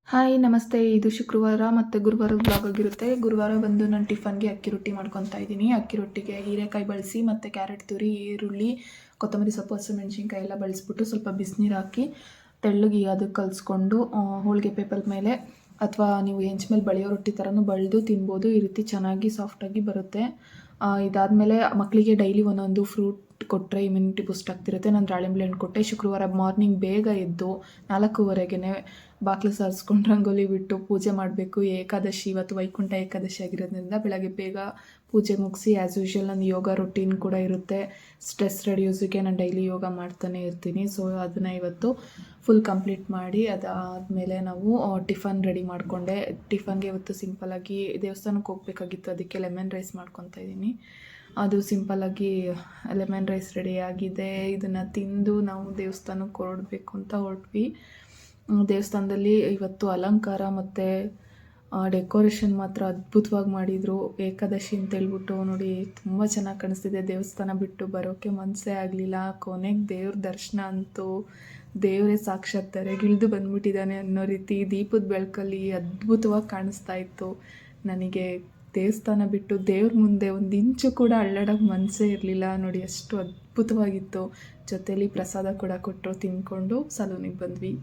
Hi ನಮಸ್ತೆ. ಇದು ಶುಕ್ರವಾರ ಮತ್ತು ಗುರುವಾರದ ಬ್ಲಾಗ್ ಆಗಿರುತ್ತೆ. ಗುರುವಾರ ಬಂದು ನಾನು ಟಿಫನ್ಗೆ ಅಕ್ಕಿ ರೊಟ್ಟಿ ಮಾಡ್ಕೊತಾ ಇದ್ದೀನಿ. ಅಕ್ಕಿ ರೊಟ್ಟಿಗೆ ಹೀರೆಕಾಯಿ ಬಳಸಿ ಮತ್ತು ಕ್ಯಾರೆಟ್ ತುರಿ, ಈರುಳ್ಳಿ, ಕೊತ್ತಂಬರಿ ಸೊಪ್ಪು, ಹಸಿಮೆಣ್ಸಿನ್ಕಾಯಿ ಎಲ್ಲ ಬಳಸ್ಬಿಟ್ಟು ಸ್ವಲ್ಪ ಬಿಸಿನೀರು ಹಾಕಿ ತೆಳ್ಳಗೆ ಅದಕ್ಕೆ ಕಲಿಸ್ಕೊಂಡು ಹೋಳಿಗೆ ಪೇಪರ್ ಮೇಲೆ ಅಥವಾ ನೀವು ಹೆಂಚ ಮೇಲೆ ಬಳಿಯೋ ರೊಟ್ಟಿ ಥರನೂ ಬಳಿದು ತಿನ್ಬೋದು. ಈ ರೀತಿ ಚೆನ್ನಾಗಿ ಸಾಫ್ಟಾಗಿ ಬರುತ್ತೆ. ಇದಾದಮೇಲೆ ಮಕ್ಕಳಿಗೆ ಡೈಲಿ ಒಂದೊಂದು ಫ್ರೂಟ್ ಕೊಟ್ಟರೆ ಇಮ್ಯುನಿಟಿ ಬೂಸ್ಟ್ ಆಗ್ತಿರುತ್ತೆ. ನಾನು ದಾಳಿಂಬೆ ಹಣ್ಣು ಕೊಟ್ಟೆ. ಶುಕ್ರವಾರ ಮಾರ್ನಿಂಗ್ ಬೇಗ ಎದ್ದು 4:15ಗೆ ಬಾಗಿಲು ಸಾರಿಸ್ಕೊಂಡು ರಂಗೋಲಿ ಬಿಟ್ಟು ಪೂಜೆ ಮಾಡಬೇಕು. ಏಕಾದಶಿ ಇವತ್ತು ವೈಕುಂಠ ಏಕಾದಶಿ ಆಗಿರೋದ್ರಿಂದ ಬೆಳಗ್ಗೆ ಬೇಗ ಪೂಜೆ ಮುಗಿಸಿ ಆ್ಯಸ್ ಯೂಶ್ವಲ್ ನನ್ನ ಯೋಗ ರೊಟೀನ್ ಕೂಡ ಇರುತ್ತೆ. ಸ್ಟ್ರೆಸ್ ರೆಡ್ಯೂಸಿಗೆ ನಾನು ಡೈಲಿ ಯೋಗ ಮಾಡ್ತಾನೆ ಇರ್ತೀನಿ. ಸೊ ಅದನ್ನು ಇವತ್ತು ಫುಲ್ ಕಂಪ್ಲೀಟ್ ಮಾಡಿ ಅದಾದಮೇಲೆ ನಾವು ಟಿಫನ್ ರೆಡಿ ಮಾಡಿಕೊಂಡೆ. ಟಿಫನ್ಗೆ ಇವತ್ತು ಸಿಂಪಲ್ಲಾಗಿ ದೇವಸ್ಥಾನಕ್ಕೆ ಹೋಗ್ಬೇಕಾಗಿತ್ತು, ಅದಕ್ಕೆ ಲೆಮನ್ ರೈಸ್ ಮಾಡ್ಕೊತಾ ಇದ್ದೀನಿ. ಅದು ಸಿಂಪಲ್ಲಾಗಿ ಲೆಮನ್ ರೈಸ್ ರೆಡಿಯಾಗಿದೆ. ಇದನ್ನು ತಿಂದು ನಾವು ದೇವಸ್ಥಾನಕ್ಕೆ ಹೊರಡಬೇಕು ಅಂತ ಹೊರಟ್ವಿ. ದೇವಸ್ಥಾನದಲ್ಲಿ ಇವತ್ತು ಅಲಂಕಾರ ಮತ್ತು ಡೆಕೋರೇಷನ್ ಮಾತ್ರ ಅದ್ಭುತವಾಗಿ ಮಾಡಿದರು. ಏಕಾದಶಿ ಅಂತ ಹೇಳ್ಬಿಟ್ಟು ನೋಡಿ ತುಂಬ ಚೆನ್ನಾಗಿ ಕಾಣಿಸ್ತಿದೆ. ದೇವಸ್ಥಾನ ಬಿಟ್ಟು ಬರೋಕ್ಕೆ ಮನಸ್ಸೇ ಆಗಲಿಲ್ಲ. ಕೊನೆಗೆ ದೇವ್ರ ದರ್ಶನ ಅಂತೂ ದೇವರೇ ಸಾಕ್ಷಾತ್ ತೆರೆಗಿಳಿದು ಬಂದ್ಬಿಟ್ಟಿದ್ದಾನೆ ಅನ್ನೋ ರೀತಿ ದೀಪದ ಬೆಳಕಲ್ಲಿ ಅದ್ಭುತವಾಗಿ ಕಾಣಿಸ್ತಾ ಇತ್ತು. ನನಗೆ ದೇವಸ್ಥಾನ ಬಿಟ್ಟು ದೇವ್ರ ಮುಂದೆ ಒಂದು ಇಂಚು ಕೂಡ ಅಳ್ಳಾಡೋಕ್ಕೆ ಮನಸ್ಸೇ ಇರಲಿಲ್ಲ. ನೋಡಿ ಅಷ್ಟು ಅದ್ಭುತವಾಗಿತ್ತು. ಜೊತೆಯಲ್ಲಿ ಪ್ರಸಾದ ಕೂಡ ಕೊಟ್ಟರು. ತಿಂದ್ಕೊಂಡು ಸಲೂನಿಗೆ ಬಂದ್ವಿ.